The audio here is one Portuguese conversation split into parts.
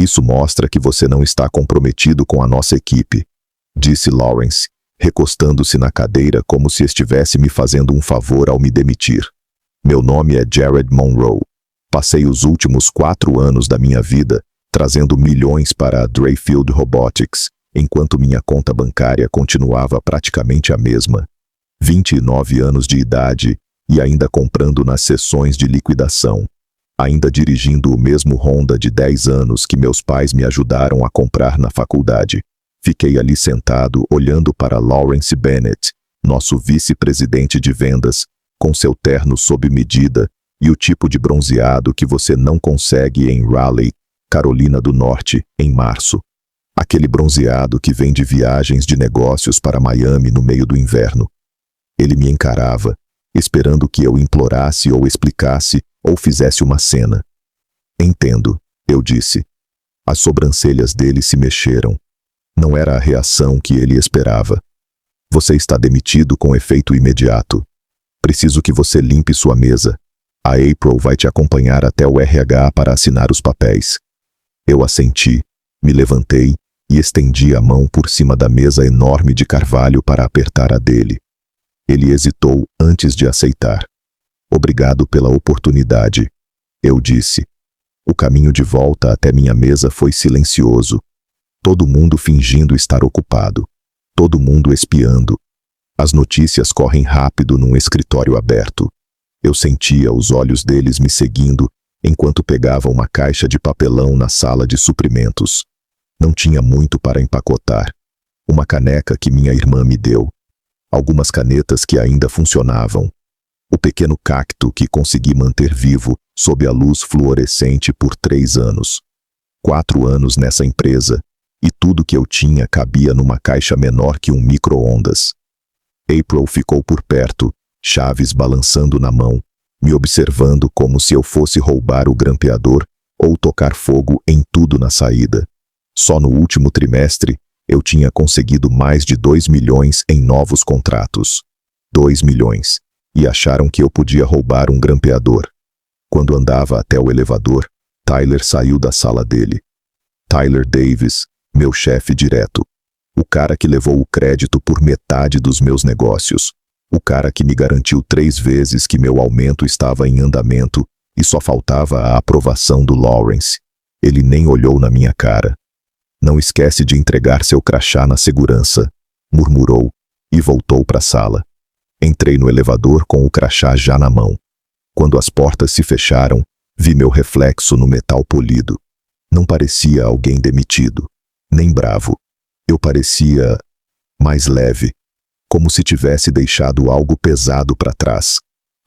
Isso mostra que você não está comprometido com a nossa equipe, disse Lawrence, recostando-se na cadeira como se estivesse me fazendo um favor ao me demitir. Meu nome é Jared Monroe. Passei os últimos 4 anos da minha vida trazendo milhões para a Dreyfield Robotics, enquanto minha conta bancária continuava praticamente a mesma. 29 anos de idade e ainda comprando nas sessões de liquidação. Ainda dirigindo o mesmo Honda de 10 anos que meus pais me ajudaram a comprar na faculdade. Fiquei ali sentado olhando para Lawrence Bennett, nosso vice-presidente de vendas, com seu terno sob medida e o tipo de bronzeado que você não consegue em Raleigh, Carolina do Norte, em março. Aquele bronzeado que vem de viagens de negócios para Miami no meio do inverno. Ele me encarava, esperando que eu implorasse ou explicasse ou fizesse uma cena. Entendo, eu disse. As sobrancelhas dele se mexeram. Não era a reação que ele esperava. Você está demitido com efeito imediato. Preciso que você limpe sua mesa. A April vai te acompanhar até o RH para assinar os papéis. Eu assenti, me levantei e estendi a mão por cima da mesa enorme de carvalho para apertar a dele. Ele hesitou antes de aceitar. Obrigado pela oportunidade, eu disse. O caminho de volta até minha mesa foi silencioso. Todo mundo fingindo estar ocupado. Todo mundo espiando. As notícias correm rápido num escritório aberto. Eu sentia os olhos deles me seguindo enquanto pegava uma caixa de papelão na sala de suprimentos. Não tinha muito para empacotar. Uma caneca que minha irmã me deu. Algumas canetas que ainda funcionavam. O pequeno cacto que consegui manter vivo sob a luz fluorescente por 3 anos. 4 anos nessa empresa, e tudo que eu tinha cabia numa caixa menor que um micro-ondas. April ficou por perto, chaves balançando na mão, me observando como se eu fosse roubar o grampeador ou tocar fogo em tudo na saída. Só no último trimestre, eu tinha conseguido mais de 2 milhões em novos contratos. 2 milhões. E acharam que eu podia roubar um grampeador. Quando andava até o elevador, Tyler saiu da sala dele. Tyler Davis, meu chefe direto. O cara que levou o crédito por metade dos meus negócios. O cara que me garantiu 3 vezes que meu aumento estava em andamento e só faltava a aprovação do Lawrence. Ele nem olhou na minha cara. Não esquece de entregar seu crachá na segurança, murmurou, e voltou para a sala. Entrei no elevador com o crachá já na mão. Quando as portas se fecharam, vi meu reflexo no metal polido. Não parecia alguém demitido, nem bravo. Eu parecia mais leve, como se tivesse deixado algo pesado para trás.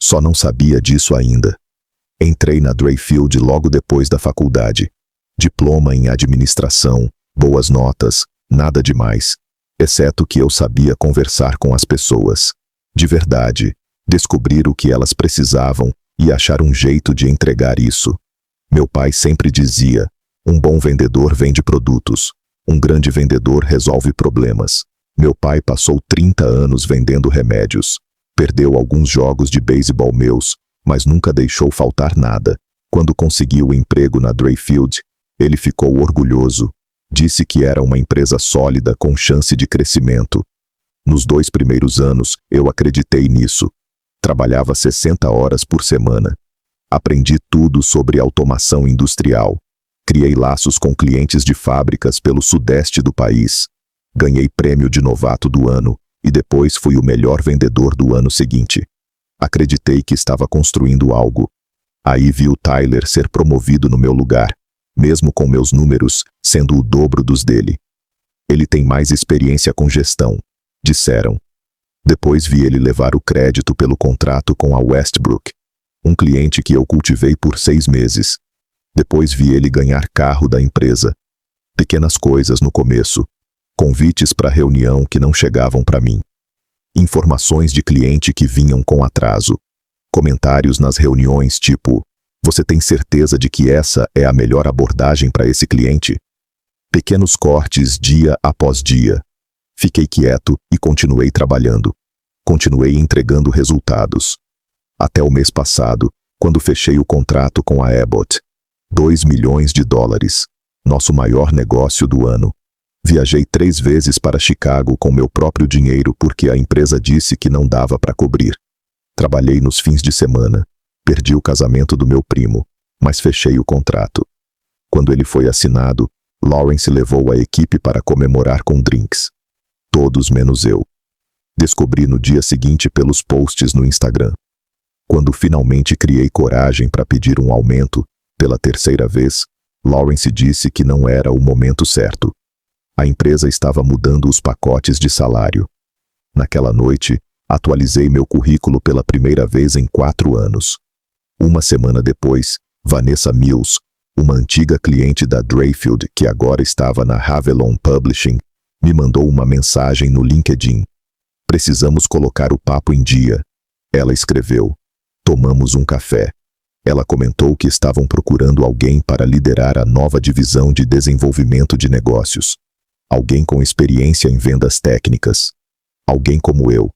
Só não sabia disso ainda. Entrei na Dreyfield logo depois da faculdade. Diploma em administração, boas notas, nada demais, exceto que eu sabia conversar com as pessoas. De verdade, descobrir o que elas precisavam e achar um jeito de entregar isso. Meu pai sempre dizia, um bom vendedor vende produtos, um grande vendedor resolve problemas. Meu pai passou 30 anos vendendo remédios. Perdeu alguns jogos de beisebol meus, mas nunca deixou faltar nada. Quando conseguiu o emprego na Dreyfield, ele ficou orgulhoso. Disse que era uma empresa sólida com chance de crescimento. Nos 2 primeiros anos, eu acreditei nisso. Trabalhava 60 horas por semana. Aprendi tudo sobre automação industrial. Criei laços com clientes de fábricas pelo sudeste do país. Ganhei prêmio de novato do ano e depois fui o melhor vendedor do ano seguinte. Acreditei que estava construindo algo. Aí vi o Tyler ser promovido no meu lugar, mesmo com meus números sendo o dobro dos dele. Ele tem mais experiência com gestão, disseram. Depois vi ele levar o crédito pelo contrato com a Westbrook, um cliente que eu cultivei por 6 meses. Depois vi ele ganhar carro da empresa. Pequenas coisas no começo. Convites para reunião que não chegavam para mim. Informações de cliente que vinham com atraso. Comentários nas reuniões tipo, você tem certeza de que essa é a melhor abordagem para esse cliente? Pequenos cortes dia após dia. Fiquei quieto e continuei trabalhando. Continuei entregando resultados. Até o mês passado, quando fechei o contrato com a Abbott. $2 milhões. Nosso maior negócio do ano. Viajei 3 vezes para Chicago com meu próprio dinheiro porque a empresa disse que não dava para cobrir. Trabalhei nos fins de semana. Perdi o casamento do meu primo, mas fechei o contrato. Quando ele foi assinado, Lawrence levou a equipe para comemorar com drinks. Todos menos eu. Descobri no dia seguinte pelos posts no Instagram. Quando finalmente criei coragem para pedir um aumento, pela 3ª vez, Lawrence disse que não era o momento certo. A empresa estava mudando os pacotes de salário. Naquela noite, atualizei meu currículo pela primeira vez em 4 anos. Uma semana depois, Vanessa Mills, uma antiga cliente da Dreyfield que agora estava na Havelon Publishing, me mandou uma mensagem no LinkedIn. Precisamos colocar o papo em dia. Ela escreveu. Tomamos um café. Ela comentou que estavam procurando alguém para liderar a nova divisão de desenvolvimento de negócios. Alguém com experiência em vendas técnicas. Alguém como eu.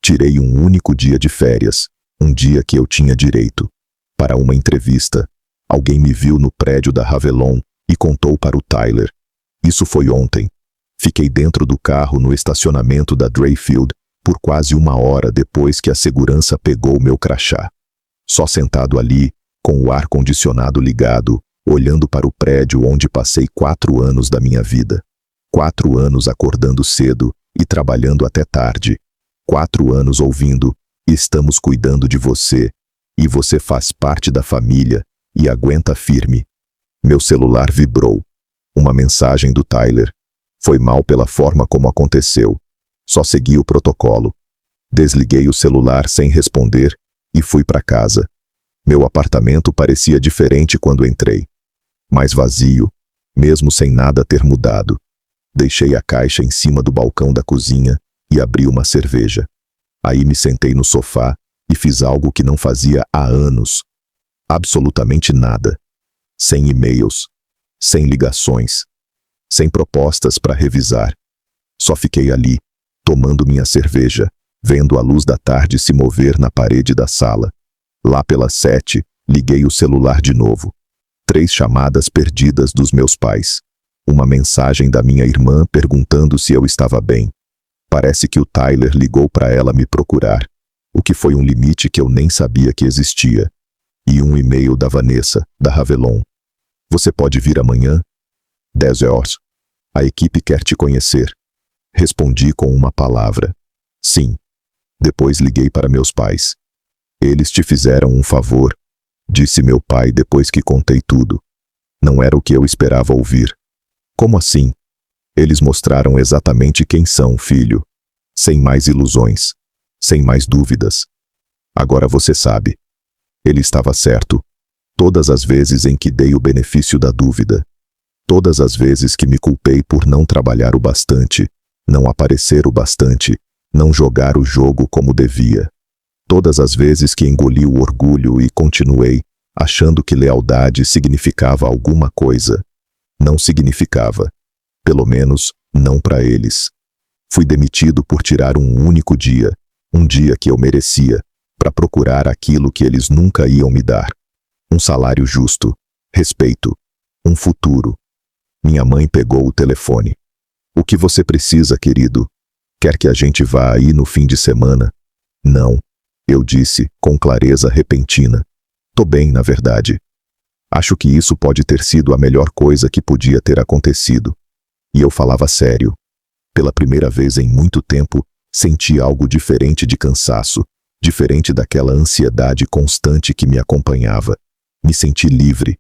Tirei um único dia de férias, um dia que eu tinha direito. Para uma entrevista, alguém me viu no prédio da Havelon e contou para o Tyler. Isso foi ontem. Fiquei dentro do carro no estacionamento da Dreyfield por quase 1 hora depois que a segurança pegou meu crachá. Só sentado ali, com o ar-condicionado ligado, olhando para o prédio onde passei 4 anos da minha vida. 4 anos acordando cedo e trabalhando até tarde. 4 anos ouvindo, estamos cuidando de você, e você faz parte da família, e aguenta firme. Meu celular vibrou. Uma mensagem do Tyler. Foi mal pela forma como aconteceu. Só segui o protocolo. Desliguei o celular sem responder e fui para casa. Meu apartamento parecia diferente quando entrei. Mais vazio, mesmo sem nada ter mudado. Deixei a caixa em cima do balcão da cozinha e abri uma cerveja. Aí me sentei no sofá e fiz algo que não fazia há anos. Absolutamente nada. Sem e-mails, sem ligações, sem propostas para revisar. Só fiquei ali, tomando minha cerveja, vendo a luz da tarde se mover na parede da sala. Lá pelas 7, liguei o celular de novo. 3 chamadas perdidas dos meus pais. Uma mensagem da minha irmã perguntando se eu estava bem. Parece que o Tyler ligou para ela me procurar, o que foi um limite que eu nem sabia que existia. E um e-mail da Vanessa, da Havelon. Você pode vir amanhã? 10 horas. A equipe quer te conhecer. Respondi com uma palavra. Sim. Depois liguei para meus pais. Eles te fizeram um favor, disse meu pai depois que contei tudo. Não era o que eu esperava ouvir. Como assim? Eles mostraram exatamente quem são, filho. Sem mais ilusões. Sem mais dúvidas. Agora você sabe. Ele estava certo. Todas as vezes em que dei o benefício da dúvida. Todas as vezes que me culpei por não trabalhar o bastante, não aparecer o bastante, não jogar o jogo como devia. Todas as vezes que engoli o orgulho e continuei, achando que lealdade significava alguma coisa. Não significava. Pelo menos, não para eles. Fui demitido por tirar um único dia, um dia que eu merecia, para procurar aquilo que eles nunca iam me dar. Um salário justo, respeito, um futuro. Minha mãe pegou o telefone. O que você precisa, querido? Quer que a gente vá aí no fim de semana? Não, eu disse, com clareza repentina. Tô bem, na verdade. Acho que isso pode ter sido a melhor coisa que podia ter acontecido. E eu falava sério. Pela primeira vez em muito tempo, senti algo diferente de cansaço, diferente daquela ansiedade constante que me acompanhava. Me senti livre.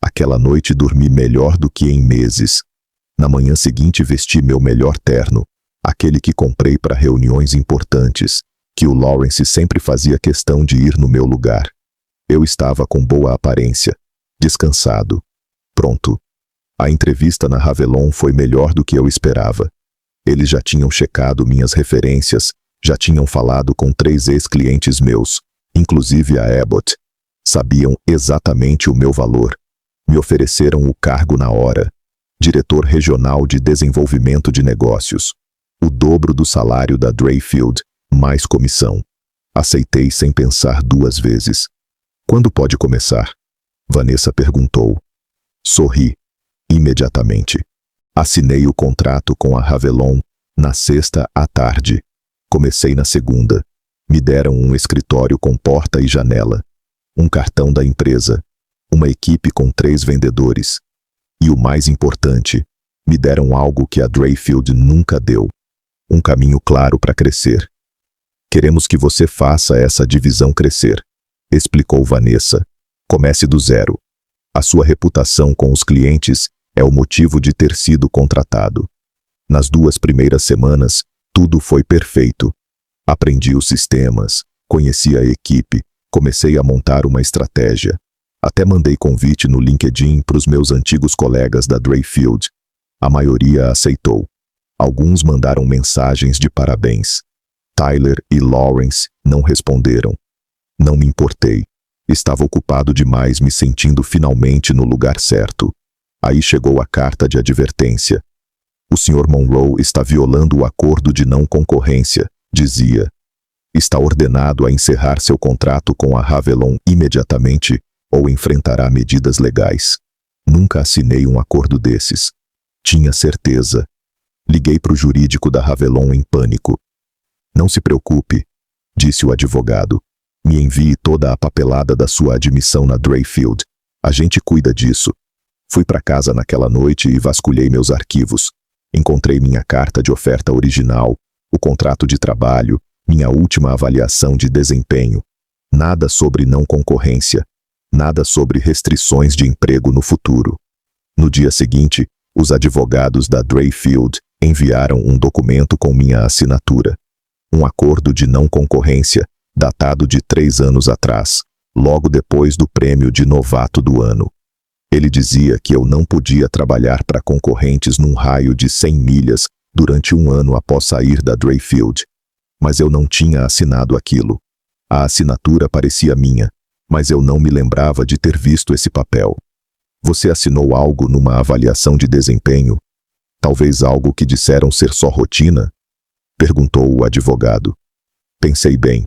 Aquela noite dormi melhor do que em meses. Na manhã seguinte vesti meu melhor terno, aquele que comprei para reuniões importantes, que o Lawrence sempre fazia questão de ir no meu lugar. Eu estava com boa aparência, descansado, pronto. A entrevista na Havelon foi melhor do que eu esperava. Eles já tinham checado minhas referências, já tinham falado com 3 ex-clientes meus, inclusive a Abbott. Sabiam exatamente o meu valor. Me ofereceram o cargo na hora. Diretor regional de desenvolvimento de negócios. O dobro do salário da Dreyfield, mais comissão. Aceitei sem pensar 2 vezes. Quando pode começar? Vanessa perguntou. Sorri. imediatamente. Assinei o contrato com a Revlon na sexta à tarde. Comecei na segunda. Me deram um escritório com porta e janela, um cartão da empresa, uma equipe com 3 vendedores. E o mais importante, me deram algo que a Dreyfield nunca deu: um caminho claro para crescer. Queremos que você faça essa divisão crescer, explicou Vanessa. Comece do zero. A sua reputação com os clientes é o motivo de ter sido contratado. Nas 2 primeiras semanas, tudo foi perfeito. Aprendi os sistemas, conheci a equipe, comecei a montar uma estratégia. Até mandei convite no LinkedIn para os meus antigos colegas da Dreyfield. A maioria aceitou. Alguns mandaram mensagens de parabéns. Tyler e Lawrence não responderam. Não me importei. Estava ocupado demais, me sentindo finalmente no lugar certo. Aí chegou a carta de advertência. O Sr. Monroe está violando o acordo de não concorrência, dizia. Está ordenado a encerrar seu contrato com a Revlon imediatamente ou enfrentará medidas legais. Nunca assinei um acordo desses. Tinha certeza. Liguei para o jurídico da Revlon em pânico. Não se preocupe, disse o advogado. Me envie toda a papelada da sua admissão na Dreyfield. A gente cuida disso. Fui para casa naquela noite e vasculhei meus arquivos. Encontrei minha carta de oferta original, o contrato de trabalho, minha última avaliação de desempenho. Nada sobre não concorrência. Nada sobre restrições de emprego no futuro. No dia seguinte, os advogados da Dreyfield enviaram um documento com minha assinatura. Um acordo de não concorrência, datado de 3 anos atrás, logo depois do prêmio de novato do ano. Ele dizia que eu não podia trabalhar para concorrentes num raio de 100 milhas durante 1 ano após sair da Dreyfield. Mas eu não tinha assinado aquilo. A assinatura parecia minha, mas eu não me lembrava de ter visto esse papel. Você assinou algo numa avaliação de desempenho? Talvez algo que disseram ser só rotina? Perguntou o advogado. Pensei bem.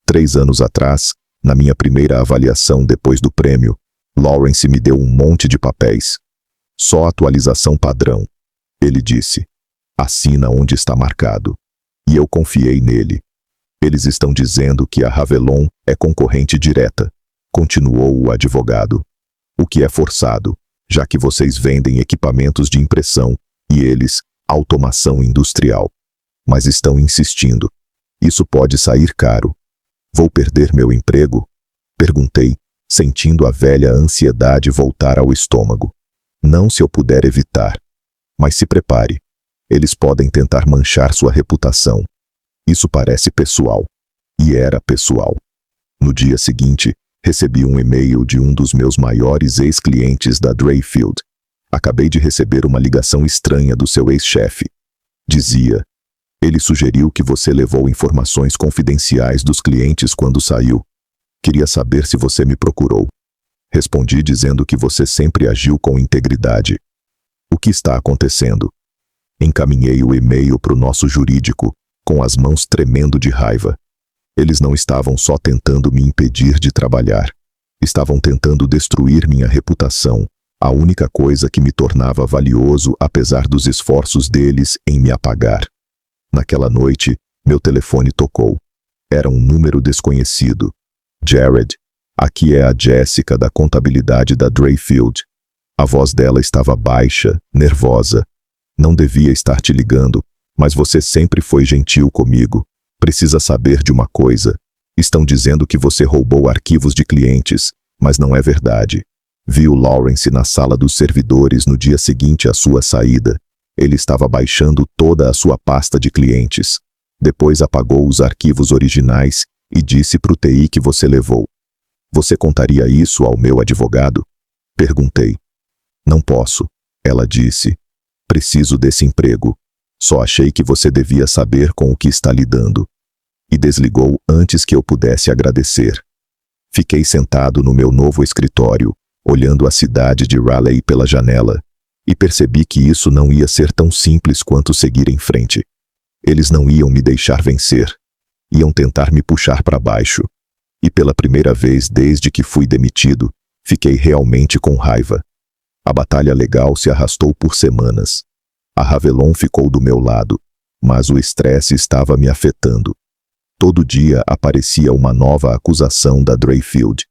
3 anos atrás, na minha primeira avaliação depois do prêmio, Lawrence me deu um monte de papéis. Só atualização padrão. Ele disse. Assina onde está marcado. E eu confiei nele. Eles estão dizendo que a Revlon é concorrente direta, continuou o advogado. O que é forçado, já que vocês vendem equipamentos de impressão e eles, automação industrial. Mas estão insistindo. Isso pode sair caro. Vou perder meu emprego? Perguntei, sentindo a velha ansiedade voltar ao estômago. Não se eu puder evitar. Mas se prepare. Eles podem tentar manchar sua reputação. Isso parece pessoal. E era pessoal. No dia seguinte, recebi um e-mail de um dos meus maiores ex-clientes da Dreyfield. Acabei de receber uma ligação estranha do seu ex-chefe. Dizia: ele sugeriu que você levou informações confidenciais dos clientes quando saiu. Queria saber se você me procurou. Respondi dizendo que você sempre agiu com integridade. O que está acontecendo? Encaminhei o e-mail para o nosso jurídico, com as mãos tremendo de raiva. Eles não estavam só tentando me impedir de trabalhar. Estavam tentando destruir minha reputação, a única coisa que me tornava valioso apesar dos esforços deles em me apagar. Naquela noite, meu telefone tocou. Era um número desconhecido. Jared, aqui é a Jessica da contabilidade da Dreyfield. A voz dela estava baixa, nervosa. Não devia estar te ligando, mas você sempre foi gentil comigo. Precisa saber de uma coisa. Estão dizendo que você roubou arquivos de clientes, mas não é verdade. Vi o Lawrence na sala dos servidores no dia seguinte à sua saída. Ele estava baixando toda a sua pasta de clientes. Depois apagou os arquivos originais e disse para o TI que você levou. Você contaria isso ao meu advogado? Perguntei. Não posso, ela disse. Preciso desse emprego. Só achei que você devia saber com o que está lidando. E desligou antes que eu pudesse agradecer. Fiquei sentado no meu novo escritório, olhando a cidade de Raleigh pela janela, e percebi que isso não ia ser tão simples quanto seguir em frente. Eles não iam me deixar vencer. Iam tentar me puxar para baixo. E pela primeira vez desde que fui demitido, fiquei realmente com raiva. A batalha legal se arrastou por semanas. A Ravelon ficou do meu lado, mas o estresse estava me afetando. Todo dia aparecia uma nova acusação da Dreyfield.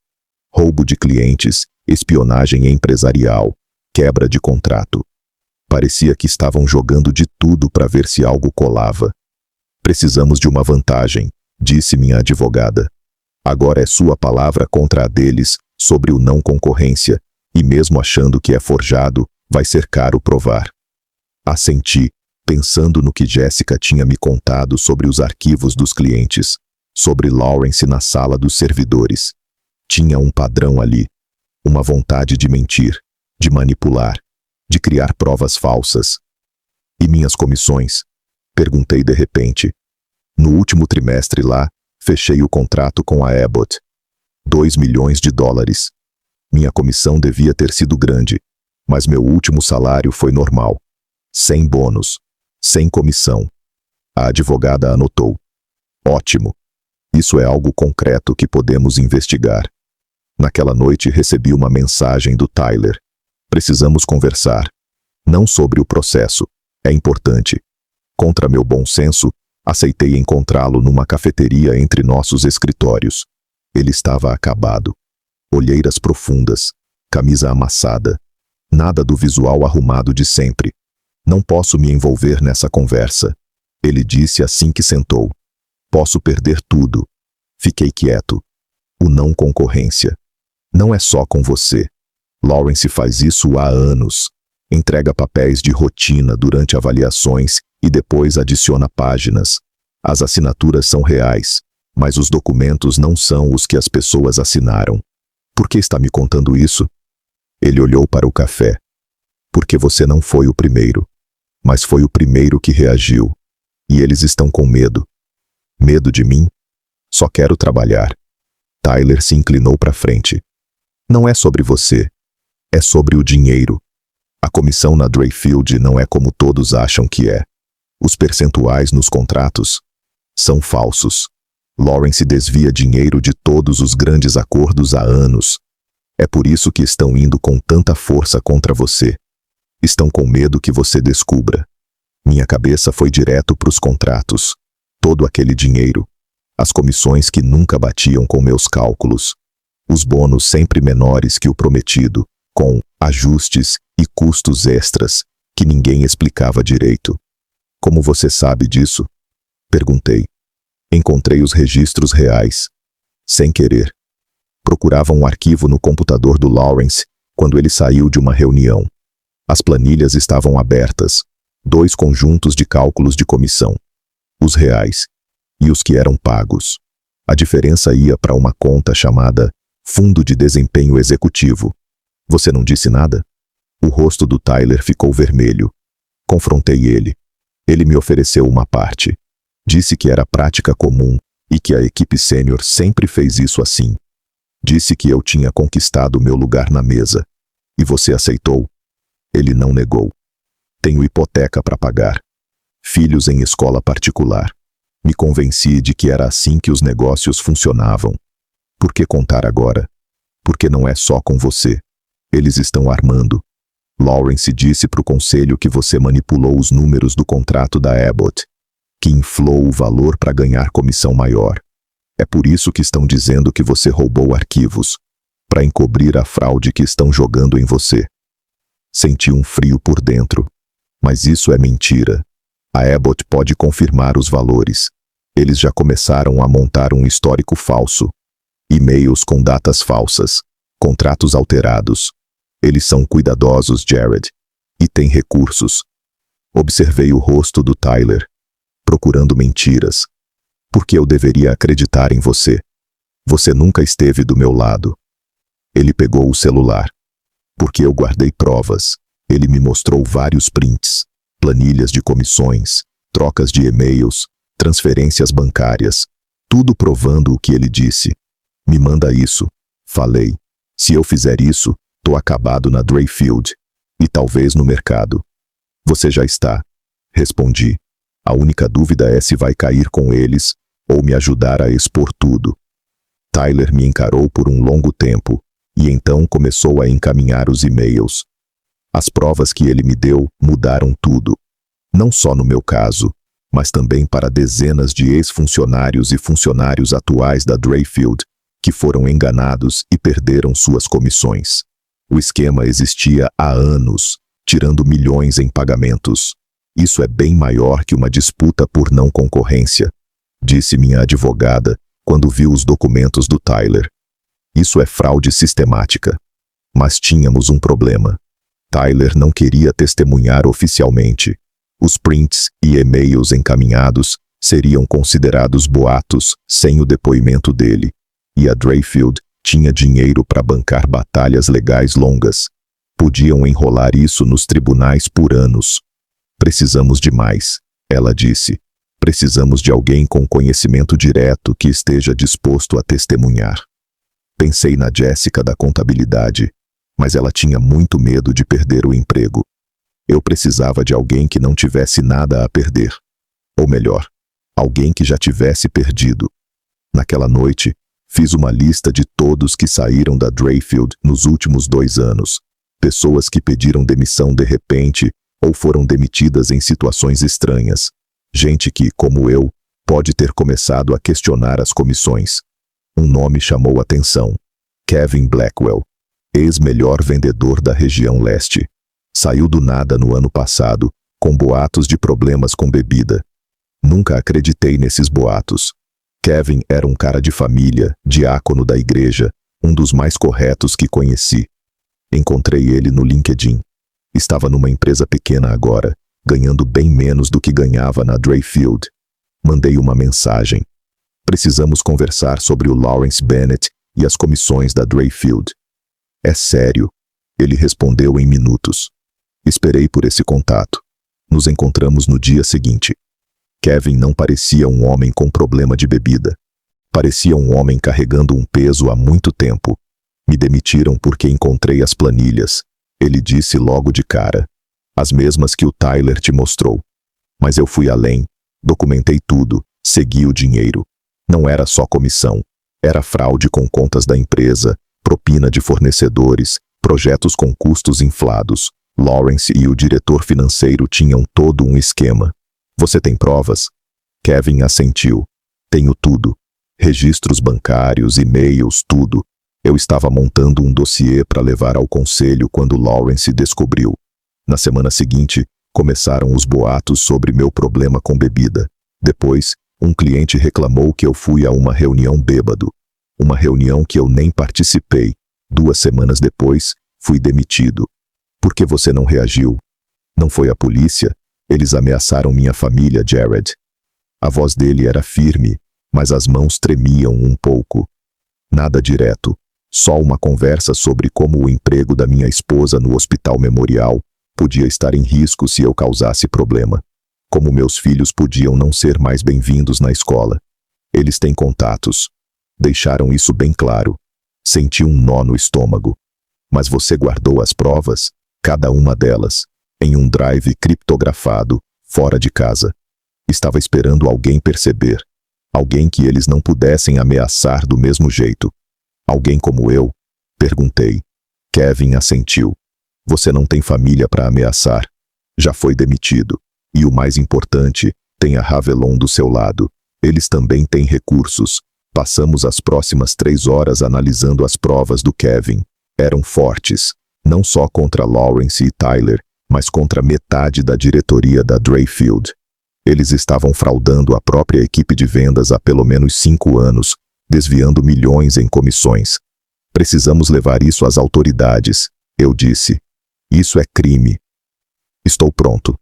Roubo de clientes, espionagem empresarial, quebra de contrato. Parecia que estavam jogando de tudo para ver se algo colava. Precisamos de uma vantagem, disse minha advogada. Agora é sua palavra contra a deles sobre o não concorrência, e mesmo achando que é forjado, vai ser caro provar. Assenti, pensando no que Jessica tinha me contado sobre os arquivos dos clientes, sobre Lawrence na sala dos servidores. Tinha um padrão ali, uma vontade de mentir, de manipular, de criar provas falsas. E minhas comissões? Perguntei de repente. No último trimestre lá, fechei o contrato com a Abbott. $2 milhões. Minha comissão devia ter sido grande, mas meu último salário foi normal. Sem bônus, sem comissão. A advogada anotou. Ótimo. Isso é algo concreto que podemos investigar. Naquela noite recebi uma mensagem do Tyler. Precisamos conversar. Não sobre o processo. É importante. Contra meu bom senso, aceitei encontrá-lo numa cafeteria entre nossos escritórios. Ele estava acabado. Olheiras profundas, camisa amassada. Nada do visual arrumado de sempre. Não posso me envolver nessa conversa. Ele disse assim que sentou. Posso perder tudo. Fiquei quieto. O não concorrência. Não é só com você. Lawrence faz isso há anos. Entrega papéis de rotina durante avaliações e depois adiciona páginas. As assinaturas são reais, mas os documentos não são os que as pessoas assinaram. Por que está me contando isso? Ele olhou para o café. Porque você não foi o primeiro. Mas foi o primeiro que reagiu. E eles estão com medo. Medo de mim? Só quero trabalhar. Tyler se inclinou para frente. Não é sobre você. É sobre o dinheiro. A comissão na Dreyfield não é como todos acham que é. Os percentuais nos contratos são falsos. Lawrence desvia dinheiro de todos os grandes acordos há anos. É por isso que estão indo com tanta força contra você. Estão com medo que você descubra. Minha cabeça foi direto para os contratos. Todo aquele dinheiro. As comissões que nunca batiam com meus cálculos. Os bônus sempre menores que o prometido, com ajustes e custos extras que ninguém explicava direito. Como você sabe disso? Perguntei. Encontrei os registros reais. Sem querer. Procurava um arquivo no computador do Lawrence quando ele saiu de uma reunião. As planilhas estavam abertas. 2 conjuntos de cálculos de comissão. Os reais e os que eram pagos. A diferença ia para uma conta chamada Fundo de Desempenho Executivo. Você não disse nada? O rosto do Tyler ficou vermelho. Confrontei ele. Ele me ofereceu uma parte. Disse que era prática comum e que a equipe sênior sempre fez isso assim. Disse que eu tinha conquistado meu lugar na mesa. E você aceitou? Ele não negou. Tenho hipoteca para pagar. Filhos em escola particular. Me convenci de que era assim que os negócios funcionavam. Por que contar agora? Porque não é só com você. Eles estão armando. Lawrence disse para o conselho que você manipulou os números do contrato da Abbott, que inflou o valor para ganhar comissão maior. É por isso que estão dizendo que você roubou arquivos, para encobrir a fraude que estão jogando em você. Senti um frio por dentro. Mas isso é mentira. A Abbott pode confirmar os valores. Eles já começaram a montar um histórico falso. E-mails com datas falsas. Contratos alterados. Eles são cuidadosos, Jared. E têm recursos. Observei o rosto do Tyler. Procurando mentiras. Por que eu deveria acreditar em você? Você nunca esteve do meu lado. Ele pegou o celular. Porque eu guardei provas. Ele me mostrou vários prints, planilhas de comissões, trocas de e-mails, transferências bancárias, tudo provando o que ele disse. Me manda isso, falei. Se eu fizer isso, tô acabado na Dreyfield. E talvez no mercado. Você já está, respondi. A única dúvida é se vai cair com eles ou me ajudar a expor tudo. Tyler me encarou por um longo tempo, e então começou a encaminhar os e-mails. As provas que ele me deu mudaram tudo. Não só no meu caso, mas também para dezenas de ex-funcionários e funcionários atuais da Dreyfield, que foram enganados e perderam suas comissões. O esquema existia há anos, tirando milhões em pagamentos. Isso é bem maior que uma disputa por não concorrência, disse minha advogada quando viu os documentos do Tyler. Isso é fraude sistemática. Mas tínhamos um problema. Tyler não queria testemunhar oficialmente. Os prints e e-mails encaminhados seriam considerados boatos sem o depoimento dele. E a Dreyfield tinha dinheiro para bancar batalhas legais longas. Podiam enrolar isso nos tribunais por anos. Precisamos de mais, ela disse. Precisamos de alguém com conhecimento direto que esteja disposto a testemunhar. Pensei na Jessica da contabilidade, mas ela tinha muito medo de perder o emprego. Eu precisava de alguém que não tivesse nada a perder. Ou melhor, alguém que já tivesse perdido. Naquela noite, fiz uma lista de todos que saíram da Dreyfield nos últimos 2 anos. Pessoas que pediram demissão de repente ou foram demitidas em situações estranhas. Gente que, como eu, pode ter começado a questionar as comissões. Um nome chamou atenção. Kevin Blackwell, ex-melhor vendedor da região leste. Saiu do nada no ano passado, com boatos de problemas com bebida. Nunca acreditei nesses boatos. Kevin era um cara de família, diácono da igreja, um dos mais corretos que conheci. Encontrei ele no LinkedIn. Estava numa empresa pequena agora, ganhando bem menos do que ganhava na Dreyfield. Mandei uma mensagem. Precisamos conversar sobre o Lawrence Bennett e as comissões da Dreyfield. É sério, ele respondeu em minutos. Esperei por esse contato. Nos encontramos no dia seguinte. Kevin não parecia um homem com problema de bebida. Parecia um homem carregando um peso há muito tempo. Me demitiram porque encontrei as planilhas. Ele disse logo de cara. As mesmas que o Tyler te mostrou. Mas eu fui além. Documentei tudo. Segui o dinheiro. Não era só comissão. Era fraude com contas da empresa, propina de fornecedores, projetos com custos inflados. Lawrence e o diretor financeiro tinham todo um esquema. Você tem provas? Kevin assentiu. Tenho tudo. Registros bancários, e-mails, tudo. Eu estava montando um dossiê para levar ao conselho quando Lawrence descobriu. Na semana seguinte, começaram os boatos sobre meu problema com bebida. Depois, um cliente reclamou que eu fui a uma reunião bêbado. Uma reunião que eu nem participei. 2 semanas depois, fui demitido. Por que você não reagiu? Não foi a polícia? Eles ameaçaram minha família, Jared. A voz dele era firme, mas as mãos tremiam um pouco. Nada direto, só uma conversa sobre como o emprego da minha esposa no Hospital Memorial podia estar em risco se eu causasse problema. Como meus filhos podiam não ser mais bem-vindos na escola. Eles têm contatos. Deixaram isso bem claro. Senti um nó no estômago. Mas você guardou as provas, cada uma delas, em um drive criptografado, fora de casa. Estava esperando alguém perceber. Alguém que eles não pudessem ameaçar do mesmo jeito. Alguém como eu? Perguntei. Kevin assentiu. Você não tem família para ameaçar. Já foi demitido. E o mais importante, tem a Ravelon do seu lado. Eles também têm recursos. Passamos as próximas 3 horas analisando as provas do Kevin. Eram fortes, não só contra Lawrence e Tyler, mas contra metade da diretoria da Dreyfield. Eles estavam fraudando a própria equipe de vendas há pelo menos 5 anos, desviando milhões em comissões. Precisamos levar isso às autoridades, eu disse. Isso é crime. Estou pronto,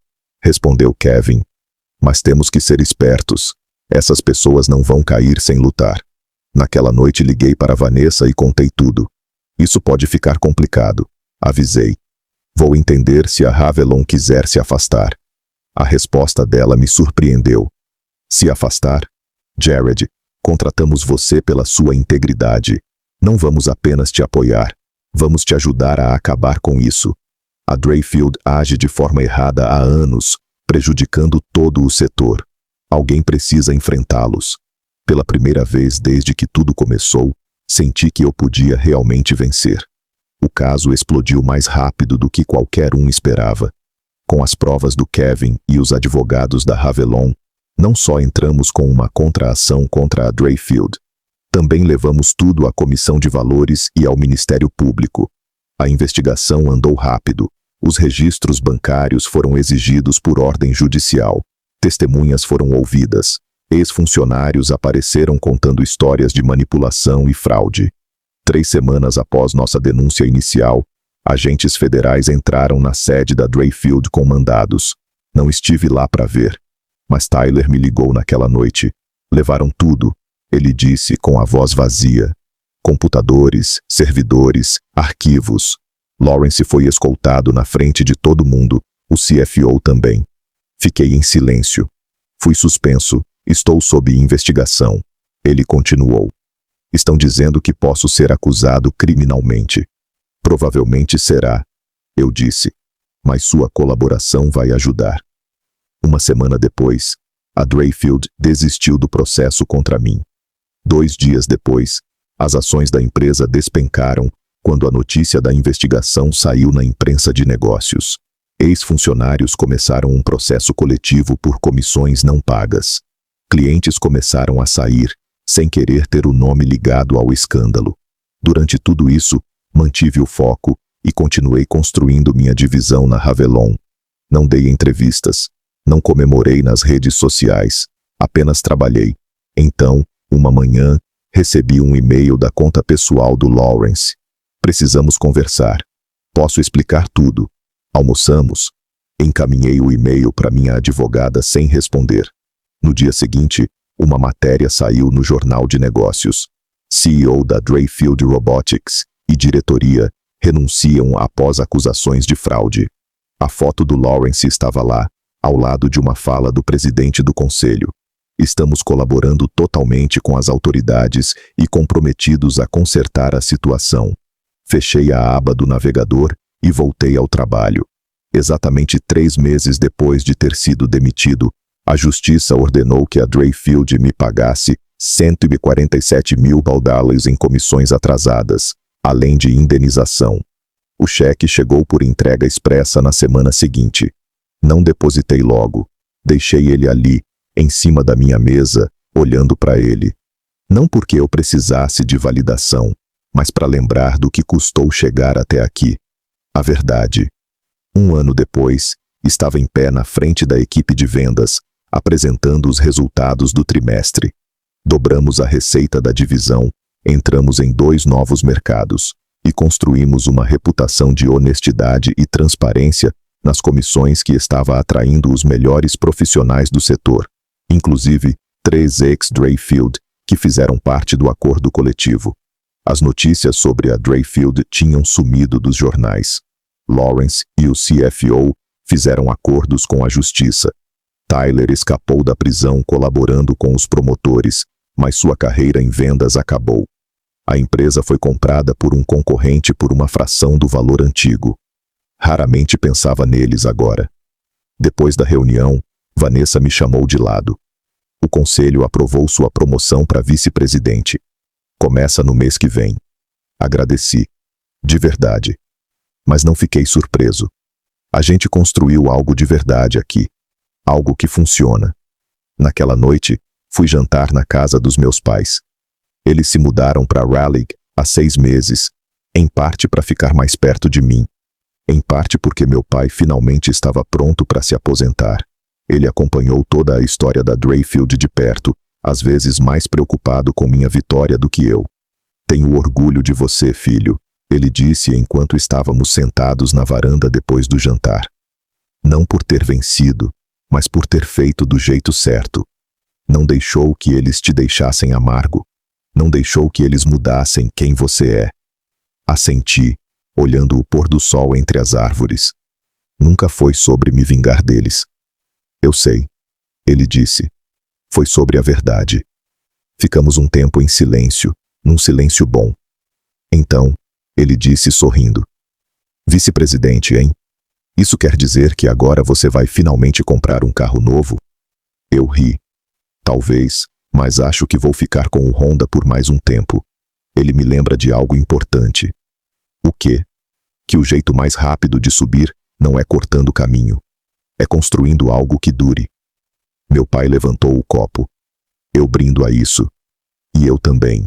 respondeu Kevin. Mas temos que ser espertos. Essas pessoas não vão cair sem lutar. Naquela noite liguei para Vanessa e contei tudo. Isso pode ficar complicado, avisei. Vou entender se a Ravelon quiser se afastar. A resposta dela me surpreendeu. Se afastar? Jared, contratamos você pela sua integridade. Não vamos apenas te apoiar. Vamos te ajudar a acabar com isso. A Dreyfield age de forma errada há anos, prejudicando todo o setor. Alguém precisa enfrentá-los. Pela primeira vez desde que tudo começou, senti que eu podia realmente vencer. O caso explodiu mais rápido do que qualquer um esperava. Com as provas do Kevin e os advogados da Revlon, não só entramos com uma contra-ação contra a Dreyfield, também levamos tudo à Comissão de Valores e ao Ministério Público. A investigação andou rápido. Os registros bancários foram exigidos por ordem judicial. Testemunhas foram ouvidas. Ex-funcionários apareceram contando histórias de manipulação e fraude. 3 semanas após nossa denúncia inicial, agentes federais entraram na sede da Dreyfield com mandados. Não estive lá para ver, mas Tyler me ligou naquela noite. Levaram tudo, ele disse com a voz vazia. Computadores, servidores, arquivos. Lawrence foi escoltado na frente de todo mundo, o CFO também. Fiquei em silêncio. Fui suspenso, estou sob investigação. Ele continuou. Estão dizendo que posso ser acusado criminalmente. Provavelmente será, eu disse. Mas sua colaboração vai ajudar. Uma semana depois, a Dreyfield desistiu do processo contra mim. 2 dias depois, as ações da empresa despencaram quando a notícia da investigação saiu na imprensa de negócios. Ex-funcionários começaram um processo coletivo por comissões não pagas. Clientes começaram a sair, sem querer ter o nome ligado ao escândalo. Durante tudo isso, mantive o foco e continuei construindo minha divisão na Revlon. Não dei entrevistas, não comemorei nas redes sociais, apenas trabalhei. Então, uma manhã, recebi um e-mail da conta pessoal do Lawrence. Precisamos conversar. Posso explicar tudo. Almoçamos. Encaminhei o e-mail para minha advogada sem responder. No dia seguinte, uma matéria saiu no Jornal de Negócios. CEO da Dreyfield Robotics e diretoria renunciam após acusações de fraude. A foto do Lawrence estava lá, ao lado de uma fala do presidente do conselho. Estamos colaborando totalmente com as autoridades e comprometidos a consertar a situação. Fechei a aba do navegador e voltei ao trabalho. Exatamente 3 meses depois de ter sido demitido, a justiça ordenou que a Dreyfield me pagasse $147 mil em comissões atrasadas, além de indenização. O cheque chegou por entrega expressa na semana seguinte. Não depositei logo. Deixei ele ali, em cima da minha mesa, olhando para ele. Não porque eu precisasse de validação, mas para lembrar do que custou chegar até aqui. A verdade. 1 ano depois, estava em pé na frente da equipe de vendas, apresentando os resultados do trimestre. Dobramos a receita da divisão, entramos em 2 novos mercados e construímos uma reputação de honestidade e transparência nas comissões que estava atraindo os melhores profissionais do setor, inclusive 3 ex-Dreyfield que fizeram parte do acordo coletivo. As notícias sobre a Dreyfield tinham sumido dos jornais. Lawrence e o CFO fizeram acordos com a justiça. Tyler escapou da prisão colaborando com os promotores, mas sua carreira em vendas acabou. A empresa foi comprada por um concorrente por uma fração do valor antigo. Raramente pensava neles agora. Depois da reunião, Vanessa me chamou de lado. O conselho aprovou sua promoção para vice-presidente. Começa no mês que vem. Agradeci. De verdade. Mas não fiquei surpreso. A gente construiu algo de verdade aqui. Algo que funciona. Naquela noite, fui jantar na casa dos meus pais. Eles se mudaram para Raleigh há 6 meses, em parte para ficar mais perto de mim. Em parte porque meu pai finalmente estava pronto para se aposentar. Ele acompanhou toda a história da Dreyfield de perto, às vezes mais preocupado com minha vitória do que eu. Tenho orgulho de você, filho, ele disse enquanto estávamos sentados na varanda depois do jantar. Não por ter vencido, mas por ter feito do jeito certo. Não deixou que eles te deixassem amargo. Não deixou que eles mudassem quem você é. Assenti, olhando o pôr do sol entre as árvores. Nunca foi sobre me vingar deles. Eu sei, ele disse. Foi sobre a verdade. Ficamos um tempo em silêncio, num silêncio bom. Então, ele disse sorrindo. Vice-presidente, hein? Isso quer dizer que agora você vai finalmente comprar um carro novo? Eu ri. Talvez, mas acho que vou ficar com o Honda por mais um tempo. Ele me lembra de algo importante. O quê? que o jeito mais rápido de subir não é cortando o caminho. É construindo algo que dure. Meu pai levantou o copo. Eu brindo a isso. E eu também.